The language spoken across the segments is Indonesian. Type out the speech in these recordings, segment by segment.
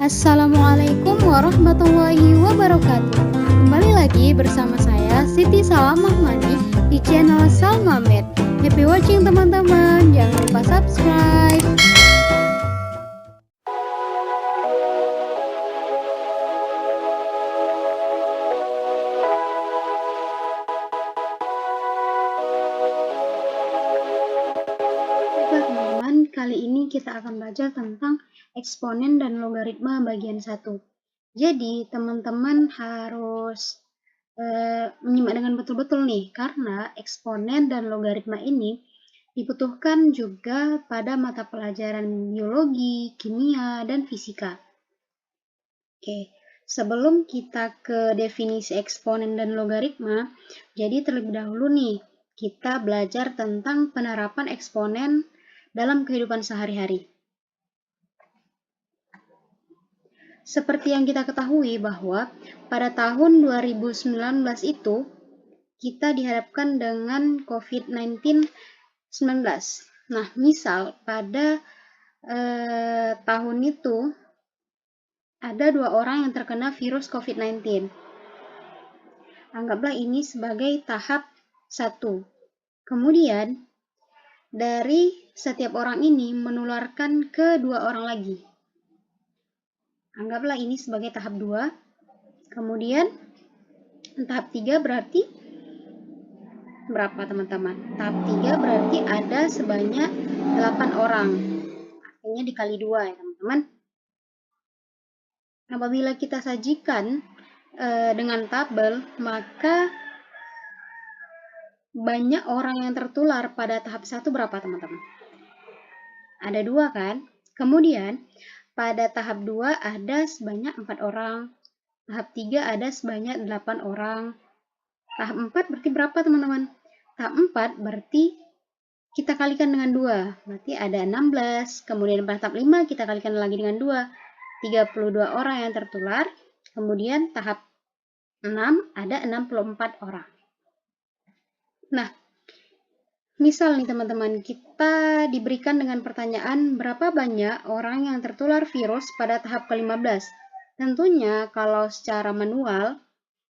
Assalamualaikum warahmatullahi wabarakatuh. Kembali lagi bersama saya Siti Salamahmani di channel Salma Med. Happy watching teman-teman. Jangan lupa subscribe. Baiklah teman-teman, kali ini kita akan belajar tentang eksponen dan logaritma bagian 1. Jadi teman-teman harus menyimak dengan betul-betul nih, karena eksponen dan logaritma ini dibutuhkan juga pada mata pelajaran biologi, kimia, dan fisika. Oke, sebelum kita ke definisi eksponen dan logaritma, jadi terlebih dahulu nih, kita belajar tentang penerapan eksponen dalam kehidupan sehari-hari. Seperti yang kita ketahui bahwa pada tahun 2019 itu kita dihadapkan dengan COVID-19. Nah, misal pada tahun itu ada 2 orang yang terkena virus COVID-19. Anggaplah ini sebagai tahap 1. Kemudian, dari setiap orang ini menularkan ke 2 orang lagi. Anggaplah ini sebagai tahap 2. Kemudian, tahap 3 berarti berapa teman-teman? Tahap 3 berarti ada sebanyak 8 orang. Artinya dikali 2 ya teman-teman. Apabila kita sajikan dengan tabel, maka banyak orang yang tertular pada tahap 1 berapa teman-teman? Ada 2 kan? Kemudian pada tahap 2 ada sebanyak 4 orang. Tahap 3 ada sebanyak 8 orang. Tahap 4 berarti berapa teman-teman? Tahap 4 berarti kita kalikan dengan 2. Berarti ada 16. Kemudian pada tahap 5 kita kalikan lagi dengan 2. 32 orang yang tertular. Kemudian tahap 6 ada 64 orang. Nah, misal nih teman-teman, kita diberikan dengan pertanyaan berapa banyak orang yang tertular virus pada tahap ke-15. Tentunya kalau secara manual,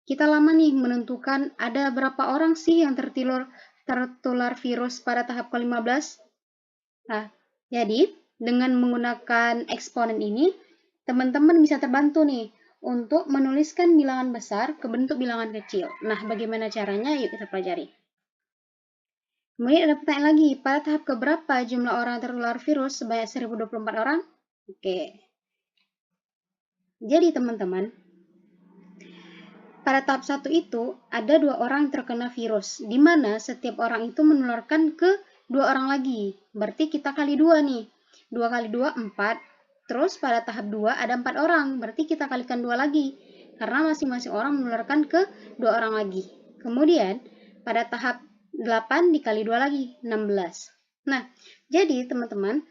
kita lama nih menentukan ada berapa orang sih yang tertular virus pada tahap ke-15. Nah, jadi dengan menggunakan eksponen ini, teman-teman bisa terbantu nih untuk menuliskan bilangan besar ke bentuk bilangan kecil. Nah, bagaimana caranya? Yuk kita pelajari. Kemudian ada pertanyaan lagi, pada tahap keberapa jumlah orang yang tertular virus sebanyak 1024 orang? Oke. Jadi teman-teman, pada tahap 1 itu ada 2 orang yang terkena virus, di mana setiap orang itu menularkan ke 2 orang lagi. Berarti kita kali 2 nih. 2 kali 2, 4. Terus pada tahap 2 ada 4 orang, berarti kita kalikan 2 lagi. Karena masing-masing orang menularkan ke 2 orang lagi. Kemudian pada tahap 8 dikali 2 lagi, 16. Nah, jadi teman-teman,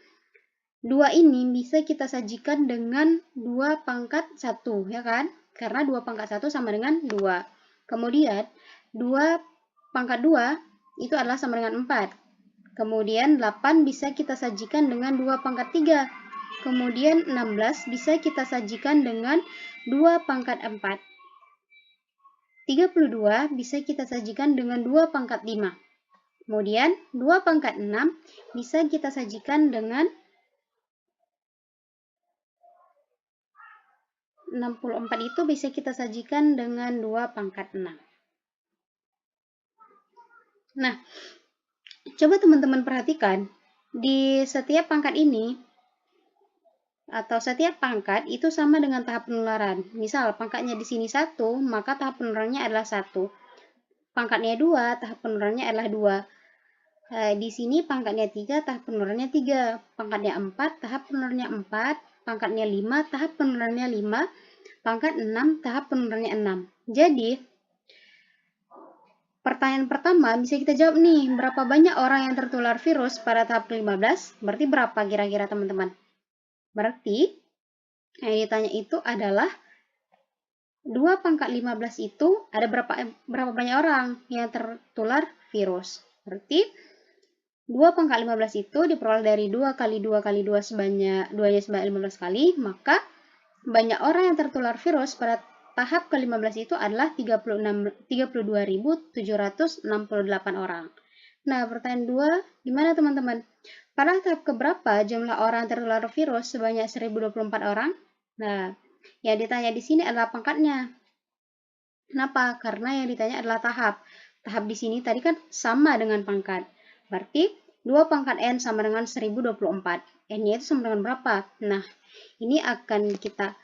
2 ini bisa kita sajikan dengan 2 pangkat 1, ya kan? Karena 2 pangkat 1 sama dengan 2. Kemudian, 2 pangkat 2 itu adalah sama dengan 4. Kemudian, 8 bisa kita sajikan dengan 2 pangkat 3. Kemudian, 16 bisa kita sajikan dengan 2 pangkat 4. 32 bisa kita sajikan dengan 2 pangkat 5. Kemudian 2 pangkat 6 bisa kita sajikan dengan 64 itu bisa kita sajikan dengan 2 pangkat 6. Nah, coba teman-teman perhatikan di setiap pangkat ini atau setiap pangkat itu sama dengan tahap penularan. Misal pangkatnya di sini 1, maka tahap penularannya adalah 1. Pangkatnya 2, tahap penularannya adalah 2. Di sini pangkatnya 3, tahap penularannya 3. Pangkatnya 4, tahap penularannya 4. Pangkatnya 5, tahap penularannya 5. Pangkat 6, tahap penularannya 6. Jadi, pertanyaan pertama bisa kita jawab nih, berapa banyak orang yang tertular virus pada tahap ke-15? Berarti berapa kira-kira teman-teman? Berarti, yang ditanya itu adalah 2 pangkat 15 itu ada berapa banyak orang yang tertular virus. Berarti 2 pangkat 15 itu diperoleh dari 2 kali 2 kali 2 sebanyak 2-nya sebanyak 15 kali, maka banyak orang yang tertular virus pada tahap ke-15 itu adalah 32.768 orang. Nah, pertanyaan 2, gimana teman-teman? Pada tahap keberapa jumlah orang tertular virus sebanyak 1024 orang? Nah, yang ditanya di sini adalah pangkatnya. Kenapa? Karena yang ditanya adalah tahap. Tahap di sini tadi kan sama dengan pangkat. Berarti 2 pangkat N sama dengan 1024. N-nya itu sama dengan berapa? Nah, ini akan kita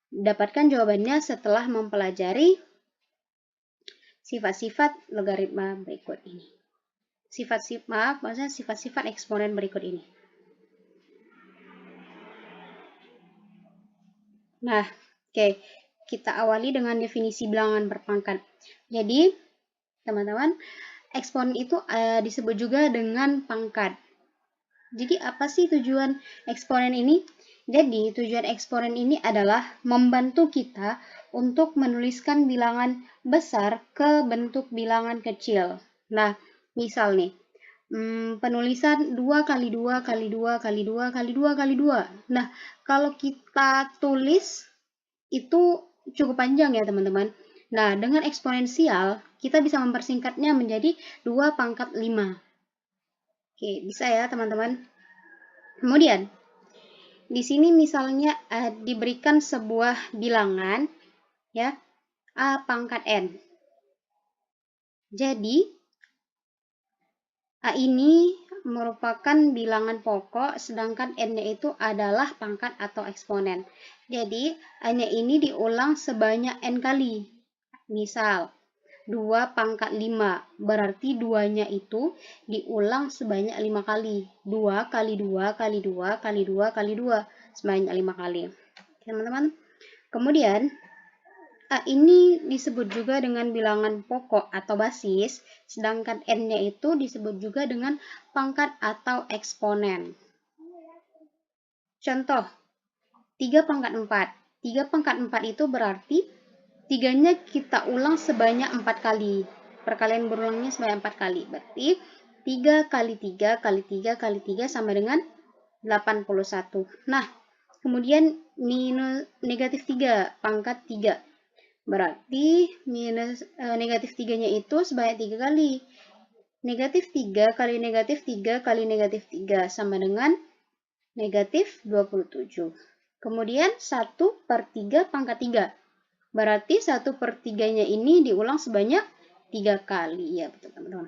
dapatkan jawabannya setelah mempelajari sifat-sifat logaritma berikut ini. Sifat-sifat eksponen berikut ini. Nah, oke. Kita awali dengan definisi bilangan berpangkat. Jadi, teman-teman, eksponen itu disebut juga dengan pangkat. Jadi, apa sih tujuan eksponen ini? Jadi, tujuan eksponen ini adalah membantu kita untuk menuliskan bilangan besar ke bentuk bilangan kecil. Nah, misal nih, penulisan 2 kali 2 kali 2 kali 2 kali 2 kali 2. Nah, kalau kita tulis itu cukup panjang ya teman-teman. Nah, dengan eksponensial kita bisa mempersingkatnya menjadi 2 pangkat 5. Oke, bisa ya teman-teman. Kemudian, di sini misalnya diberikan sebuah bilangan ya, A pangkat N. Jadi, A ini merupakan bilangan pokok, sedangkan N-nya itu adalah pangkat atau eksponen. Jadi, A-nya ini diulang sebanyak N kali. Misal, 2 pangkat 5, berarti 2-nya itu diulang sebanyak 5 kali. 2 kali 2 kali 2 kali 2 kali 2, sebanyak 5 kali. Teman-teman, kemudian A ini disebut juga dengan bilangan pokok atau basis, sedangkan N-nya itu disebut juga dengan pangkat atau eksponen. Contoh, 3 pangkat 4. 3 pangkat 4 itu berarti 3-nya kita ulang sebanyak 4 kali. Perkalian berulangnya sebanyak 4 kali. Berarti 3 kali 3 kali 3 kali 3 sama dengan 81. Nah, kemudian negatif 3 pangkat 3. Berarti negatif 3-nya itu sebanyak 3 kali. Negatif 3 kali negatif 3 kali negatif 3 sama dengan negatif 27. Kemudian 1/3 pangkat 3. Berarti 1/3-nya ini diulang sebanyak 3 kali. Ya, betul teman-teman.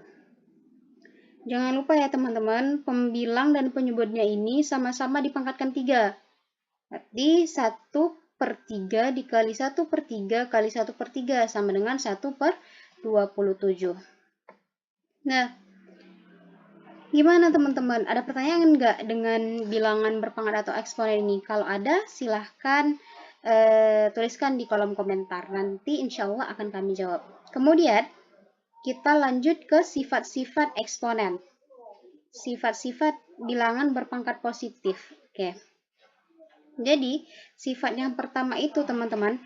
Jangan lupa ya teman-teman, pembilang dan penyebutnya ini sama-sama dipangkatkan 3. Berarti 1/3 dikali 1/3 kali 1/3 sama dengan 1/27. Nah, gimana teman-teman? Ada pertanyaan nggak dengan bilangan berpangkat atau eksponen ini? Kalau ada, silahkan tuliskan di kolom komentar. Nanti insya Allah akan kami jawab. Kemudian, kita lanjut ke sifat-sifat eksponen. Sifat-sifat bilangan berpangkat positif. Oke. Jadi, sifat yang pertama itu teman-teman,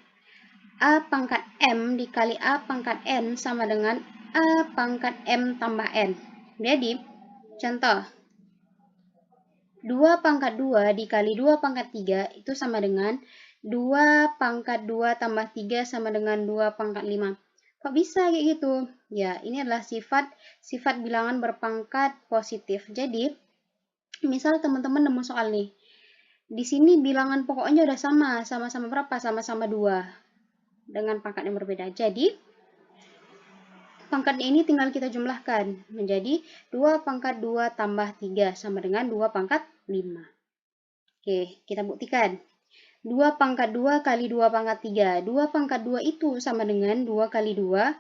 A pangkat M dikali A pangkat N sama dengan A pangkat M tambah N. Jadi, contoh, 2 pangkat 2 dikali 2 pangkat 3 itu sama dengan 2 pangkat 2 tambah 3 sama dengan 2 pangkat 5. Kok bisa kayak gitu? Ya, ini adalah sifat bilangan berpangkat positif. Jadi, misal teman-teman nemu soal nih, di sini bilangan pokoknya udah sama-sama berapa? Sama-sama 2 dengan pangkat yang berbeda. Jadi, pangkatnya ini tinggal kita jumlahkan menjadi 2 pangkat 2 tambah 3 sama dengan 2 pangkat 5. Oke, kita buktikan. 2 pangkat 2 kali 2 pangkat 3. 2 pangkat 2 itu sama dengan 2 kali 2.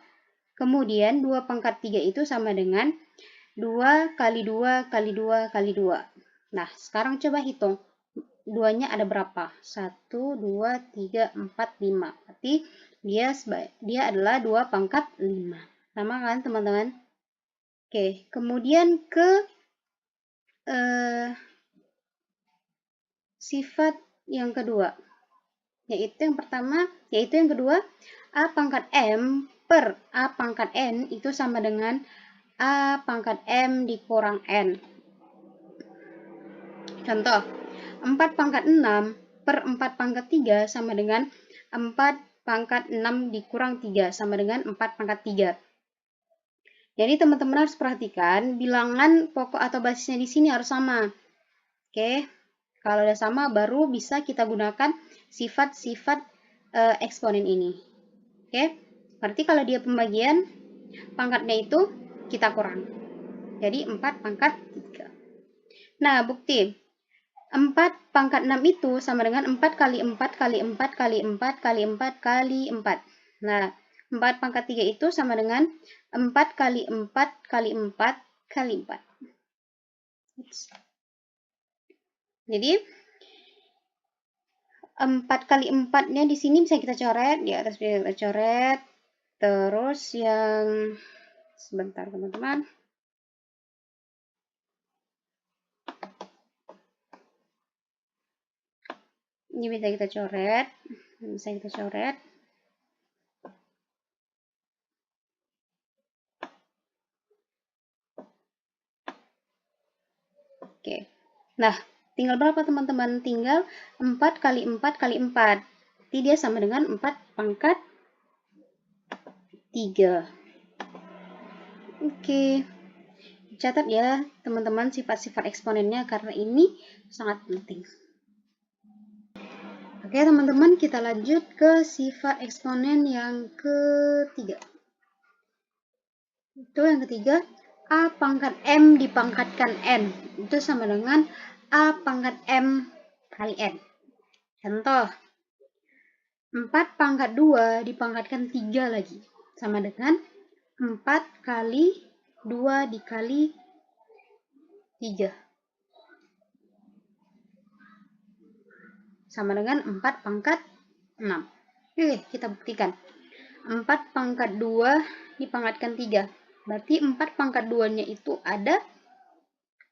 Kemudian 2 pangkat 3 itu sama dengan 2 kali 2 kali 2 kali 2. Nah, sekarang coba hitung. 2-nya ada berapa? 1, 2, 3, 4, 5. Berarti dia adalah 2 pangkat 5. Sama kan teman-teman? Oke, kemudian ke sifat yang kedua. Yaitu yang kedua, A pangkat M per A pangkat N itu sama dengan A pangkat M dikurang N. Contoh, 4 pangkat 6 per 4 pangkat 3 sama dengan 4 pangkat 6 dikurang 3 sama dengan 4 pangkat 3. Jadi teman-teman harus perhatikan bilangan pokok atau basisnya di sini harus sama. Oke, kalau udah sama baru bisa kita gunakan sifat-sifat eksponen ini. Oke, berarti kalau dia pembagian, pangkatnya itu kita kurang. Jadi 4 pangkat 3. Nah, bukti. 4 pangkat 6 itu sama dengan 4 kali 4 kali 4 kali 4 kali 4 kali 4. Nah, 4 pangkat 3 itu sama dengan 4 kali 4 kali 4 kali 4. Jadi, 4 kali 4-nya di sini bisa kita coret. Di atas bisa kita coret. Terus yang... Sebentar, teman-teman. Ini bisa kita coret. Bisa kita coret. Oke. Nah, tinggal berapa teman-teman? Tinggal 4 kali 4 kali 4. Jadi dia sama dengan 4 pangkat 3. Oke. Catat ya teman-teman sifat-sifat eksponennya karena ini sangat penting. Oke teman-teman, kita lanjut ke sifat eksponen yang ketiga. Itu yang ketiga, A pangkat M dipangkatkan N. Itu sama dengan A pangkat M kali N. Contoh, 4 pangkat 2 dipangkatkan 3 lagi. Sama dengan 4 kali 2 dikali 3. Sama dengan 4 pangkat 6. Oke, kita buktikan. 4 pangkat 2 dipangkatkan 3. Berarti 4 pangkat 2-nya itu ada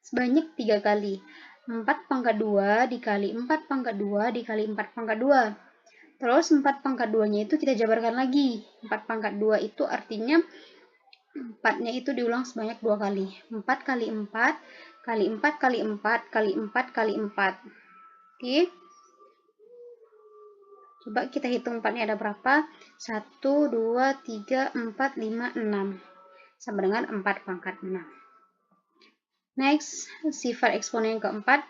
sebanyak 3 kali. 4 pangkat 2 dikali 4 pangkat 2 dikali 4 pangkat 2. Terus 4 pangkat 2-nya itu kita jabarkan lagi. 4 pangkat 2 itu artinya 4-nya itu diulang sebanyak 2 kali. 4 kali 4 kali 4 kali 4 kali 4 kali 4. Oke. Coba kita hitung 4-nya ada berapa? 1, 2, 3, 4, 5, 6. Sama dengan 4 pangkat 6. Next, sifat eksponen yang keempat.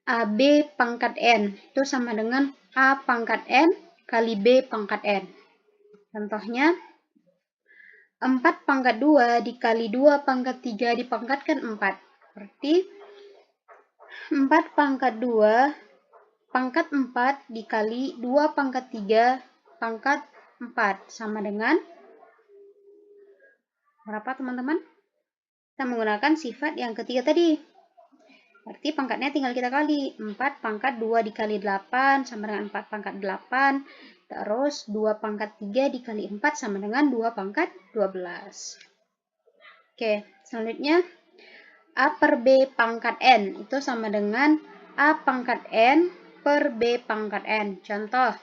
AB pangkat N. Itu sama dengan A pangkat N kali B pangkat N. Contohnya, 4 pangkat 2 dikali 2 pangkat 3 dipangkatkan 4. Berarti 4 pangkat 2 pangkat 4 dikali 2 pangkat 3 pangkat 4 sama dengan berapa teman-teman? Kita menggunakan sifat yang ketiga tadi. Berarti pangkatnya tinggal kita kali. 4 pangkat 2 dikali 8 sama dengan 4 pangkat 8. Terus 2 pangkat 3 dikali 4 sama dengan 2 pangkat 12. Oke, selanjutnya A per B pangkat N. Itu sama dengan A pangkat N per B pangkat N. Contoh,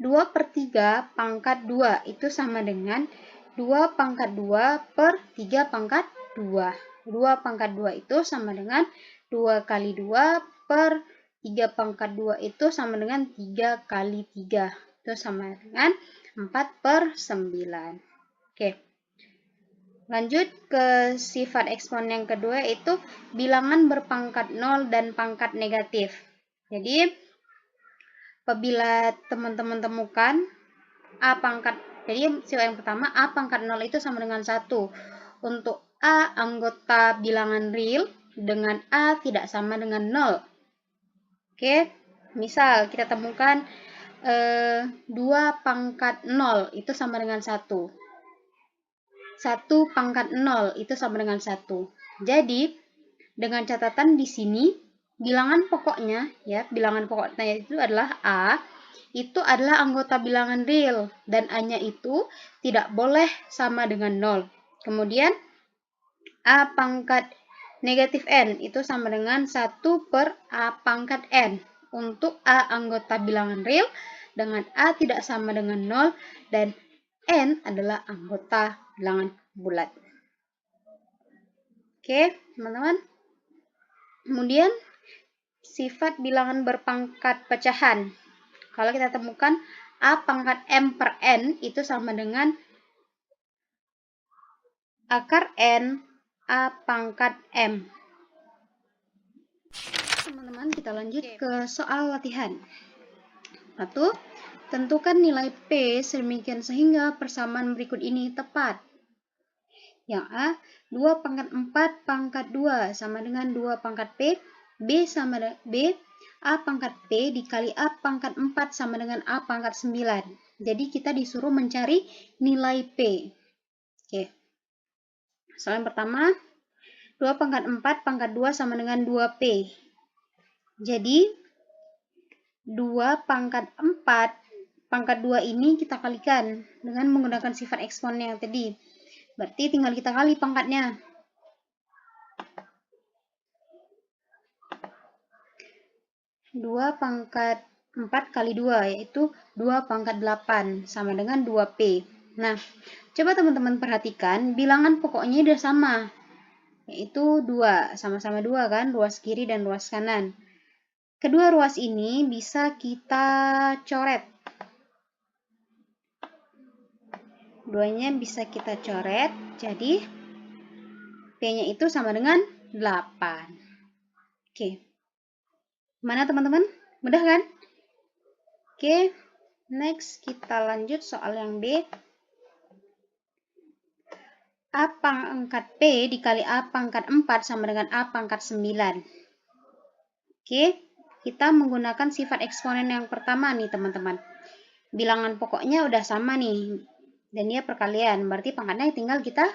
2 per 3 pangkat 2 itu sama dengan 2 pangkat 2 per 3 pangkat 2. 2 pangkat 2 itu sama dengan 2 kali 2 per 3 pangkat 2 itu sama dengan 3 kali 3. Itu sama dengan 4 per 9. Oke. Lanjut ke sifat eksponen yang kedua, yaitu bilangan berpangkat 0 dan pangkat negatif. Jadi, apabila teman-teman temukan A pangkat, jadi sifat yang pertama, A pangkat 0 itu sama dengan 1. Untuk A anggota bilangan real dengan A tidak sama dengan 0. Oke, misal kita temukan 2 pangkat 0 itu sama dengan 1. 1 pangkat 0 itu sama dengan 1. Jadi, dengan catatan di sini, bilangan pokoknya, ya, bilangan pokoknya itu adalah A, itu adalah anggota bilangan real, dan A-nya itu tidak boleh sama dengan 0. Kemudian, A pangkat negatif N, itu sama dengan 1 per A pangkat N. Untuk A anggota bilangan real, dengan A tidak sama dengan 0, dan N adalah anggota bilangan bulat. Oke, teman-teman. Kemudian sifat bilangan berpangkat pecahan. Kalau kita temukan A pangkat M per N itu sama dengan akar N A pangkat M. Teman-teman, kita lanjut ke soal latihan. 1. Tentukan nilai P sedemikian sehingga persamaan berikut ini tepat. Yang A, 2 pangkat 4 pangkat 2 sama dengan 2 pangkat P. B sama dengan B, A pangkat P dikali A pangkat 4 sama dengan A pangkat 9. Jadi kita disuruh mencari nilai P. Oke. Soal yang pertama, 2 pangkat 4 pangkat 2 sama dengan 2P. Jadi, 2 pangkat 4 pangkat 2 ini kita kalikan dengan menggunakan sifat eksponen yang tadi. Berarti tinggal kita kali pangkatnya. 2 pangkat 4 kali 2, yaitu 2 pangkat 8, sama dengan 2P. Nah, coba teman-teman perhatikan, bilangan pokoknya udah sama, yaitu 2, sama-sama 2 kan, ruas kiri dan ruas kanan. Kedua ruas ini bisa kita coret. Duanya bisa kita coret, jadi P-nya itu sama dengan 8. Oke. Mana teman-teman? Mudah kan? Oke, next kita lanjut soal yang B. A pangkat P dikali A pangkat 4 sama dengan A pangkat 9. Oke, kita menggunakan sifat eksponen yang pertama nih teman-teman. Bilangan pokoknya udah sama nih, dan dia perkalian, berarti pangkatnya tinggal kita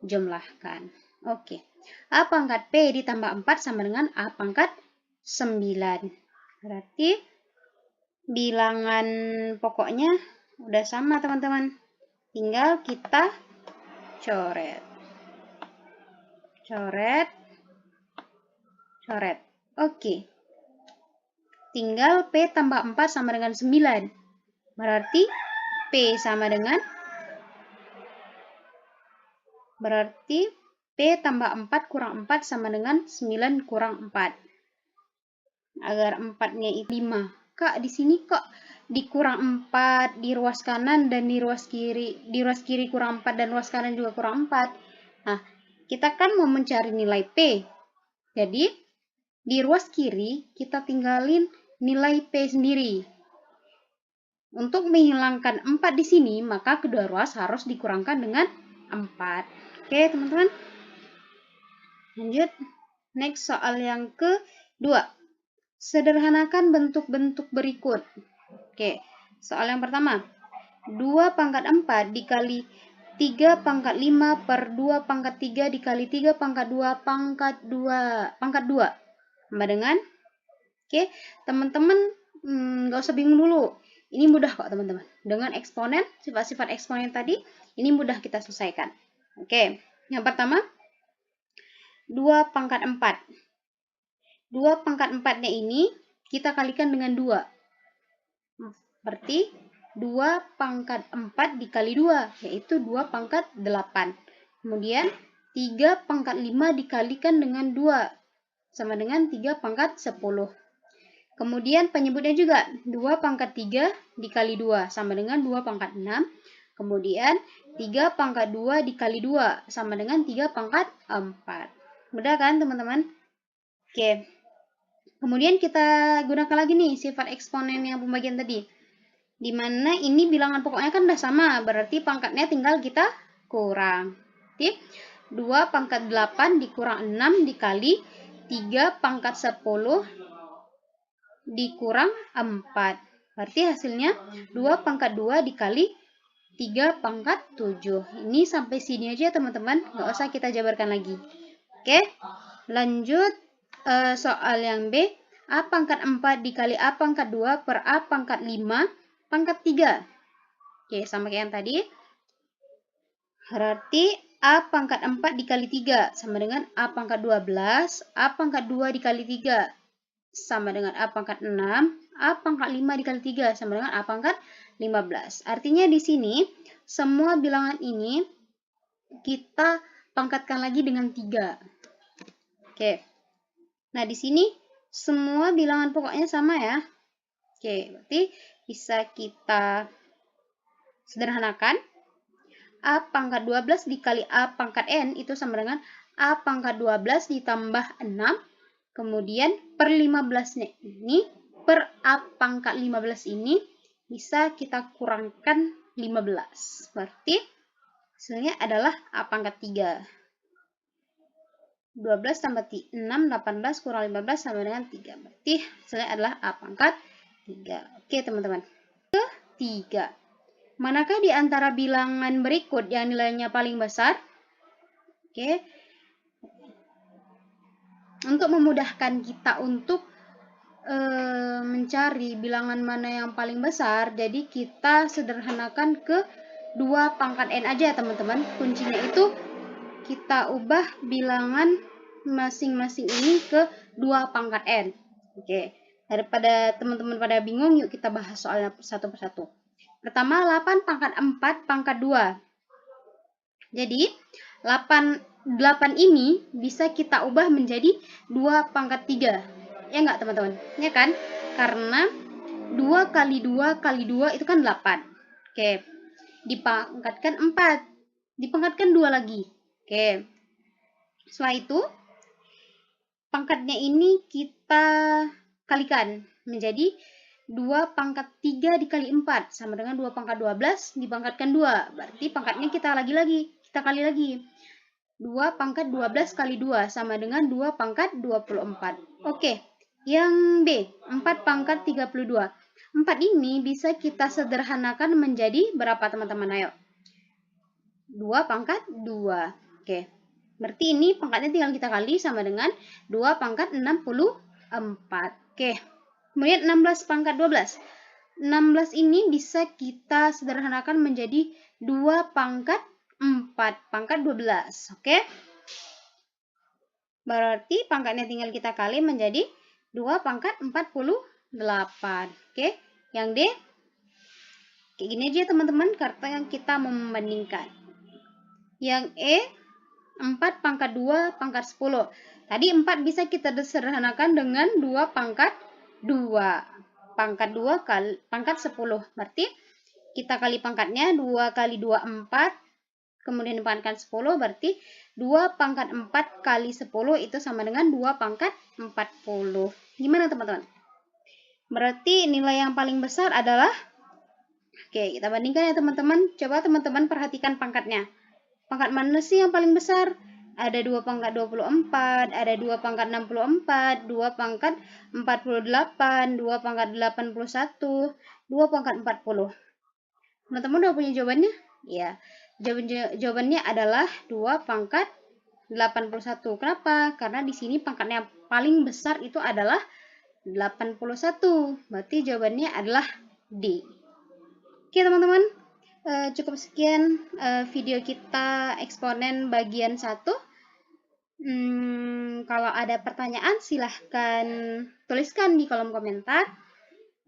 jumlahkan. Oke, A pangkat P ditambah 4 sama dengan A pangkat 9. Berarti bilangan pokoknya udah sama teman-teman. Tinggal kita coret. Coret. Coret. Oke. Tinggal P tambah 4 sama dengan 9. Berarti P sama dengan P tambah 4 kurang 4 sama dengan 9 kurang 4. Agar 4-nya itu 5. Kak, di sini kok dikurang 4 di ruas kanan dan di ruas kiri kurang 4 dan ruas kanan juga kurang 4. Nah, kita kan mau mencari nilai P. Jadi, di ruas kiri kita tinggalin nilai P sendiri. Untuk menghilangkan 4 di sini, maka kedua ruas harus dikurangkan dengan 4. Oke, teman-teman. Lanjut. Next, soal yang kedua. Sederhanakan bentuk-bentuk berikut. Oke, soal yang pertama. 2 pangkat 4 dikali 3 pangkat 5 per 2 pangkat 3 dikali 3 pangkat 2 pangkat 2 sama dengan, oke, teman-teman nggak usah bingung dulu. Ini mudah kok teman-teman. Dengan eksponen, sifat-sifat eksponen tadi, ini mudah kita selesaikan. Oke, yang pertama, 2 pangkat 4. 2 pangkat 4-nya ini kita kalikan dengan 2. Berarti 2 pangkat 4 dikali 2, yaitu 2 pangkat 8. Kemudian 3 pangkat 5 dikalikan dengan 2, sama dengan 3 pangkat 10. Kemudian penyebutnya juga 2 pangkat 3 dikali 2, sama dengan 2 pangkat 6. Kemudian 3 pangkat 2 dikali 2, sama dengan 3 pangkat 4. Mudah kan teman-teman? Oke. Kemudian kita gunakan lagi nih sifat eksponen yang pembagian tadi. Dimana ini bilangan pokoknya kan udah sama, berarti pangkatnya tinggal kita kurang. Jadi 2 pangkat 8 dikurang 6 dikali 3 pangkat 10 dikurang 4. Berarti hasilnya 2 pangkat 2 dikali 3 pangkat 7. Ini sampai sini aja teman-teman, nggak usah kita jabarkan lagi. Oke, lanjut soal yang B. A pangkat 4 dikali A pangkat 2 per A pangkat 5 pangkat 3. Oke, sama kayak yang tadi. Berarti A pangkat 4 dikali 3 sama dengan A pangkat 12. A pangkat 2 dikali 3 sama dengan A pangkat 6. A pangkat 5 dikali 3 sama dengan A pangkat 15. Artinya di sini semua bilangan ini kita pangkatkan lagi dengan 3. Oke. Nah, di sini semua bilangan pokoknya sama ya. Oke, berarti bisa kita sederhanakan. A pangkat 12 dikali A pangkat N itu sama dengan A pangkat 12 ditambah 6. Kemudian per 15-nya ini, per A pangkat 15 ini bisa kita kurangkan 15. Berarti hasilnya adalah A pangkat 3. 12 tambah 6, 18 kurang 15 sama dengan 3. Berarti hasilnya adalah A pangkat 3. Oke teman-teman. Ketiga. Manakah di antara bilangan berikut yang nilainya paling besar? Oke. Untuk memudahkan kita untuk mencari bilangan mana yang paling besar, jadi kita sederhanakan ke 2 pangkat N aja teman-teman. Kuncinya itu kita ubah bilangan masing-masing ini ke 2 pangkat N. Oke. Daripada teman-teman pada bingung, yuk kita bahas soalnya satu persatu. Pertama, 8 pangkat 4 pangkat 2. Jadi, 8 ini bisa kita ubah menjadi 2 pangkat 3. Ya enggak, teman-teman? Ya kan? Karena 2 kali 2 kali 2 itu kan 8. Oke. Dipangkatkan 4. Dipangkatkan 2 lagi. Oke. Setelah itu, pangkatnya ini kita kalikan menjadi 2 pangkat 3 dikali 4 sama dengan 2 pangkat 12 dipangkatkan 2. Berarti pangkatnya kita kali lagi. 2 pangkat 12 kali 2 sama dengan 2 pangkat 24. Oke, yang B, 4 pangkat 32. 4 ini bisa kita sederhanakan menjadi berapa teman-teman? Ayo. 2 pangkat 2. Oke, berarti ini pangkatnya tinggal kita kali sama dengan 2 pangkat 64. Oke. Kemudian 16 pangkat 12. 16 ini bisa kita sederhanakan menjadi 2 pangkat 4 pangkat 12. Oke. Berarti pangkatnya tinggal kita kali menjadi 2 pangkat 48. Oke. Yang D. Kayak gini aja teman-teman, karena kita membandingkan. Yang E. 4 pangkat 2 pangkat 10. Tadi 4 bisa kita sederhanakan dengan 2 pangkat 2. Pangkat 2 kali pangkat 10. Berarti kita kali pangkatnya 2 kali 2 4. Kemudian dipangkatkan 10. Berarti 2 pangkat 4 kali 10 itu sama dengan 2 pangkat 40. Gimana teman-teman? Berarti nilai yang paling besar adalah, oke, kita bandingkan ya teman-teman. Coba teman-teman perhatikan pangkatnya. Pangkat mana sih yang paling besar? Ada 2 pangkat 24, ada 2 pangkat 64, 2 pangkat 48, 2 pangkat 81, 2 pangkat 40. Teman-teman udah punya jawabannya? Ya, jawabannya adalah 2 pangkat 81. Kenapa? Karena di sini pangkatnya paling besar itu adalah 81. Berarti jawabannya adalah D. Oke teman-teman, cukup sekian video kita eksponen bagian 1. Kalau ada pertanyaan silahkan tuliskan di kolom komentar.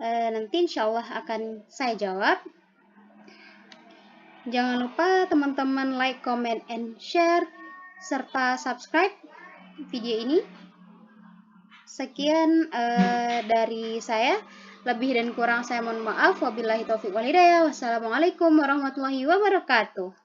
Nanti insya Allah akan saya jawab. Jangan lupa teman-teman like, comment, and share, serta subscribe video ini. Sekian dari saya. Lebih dan kurang saya mohon maaf. Wabillahi taufiq wal hidayah. Wassalamualaikum warahmatullahi wabarakatuh.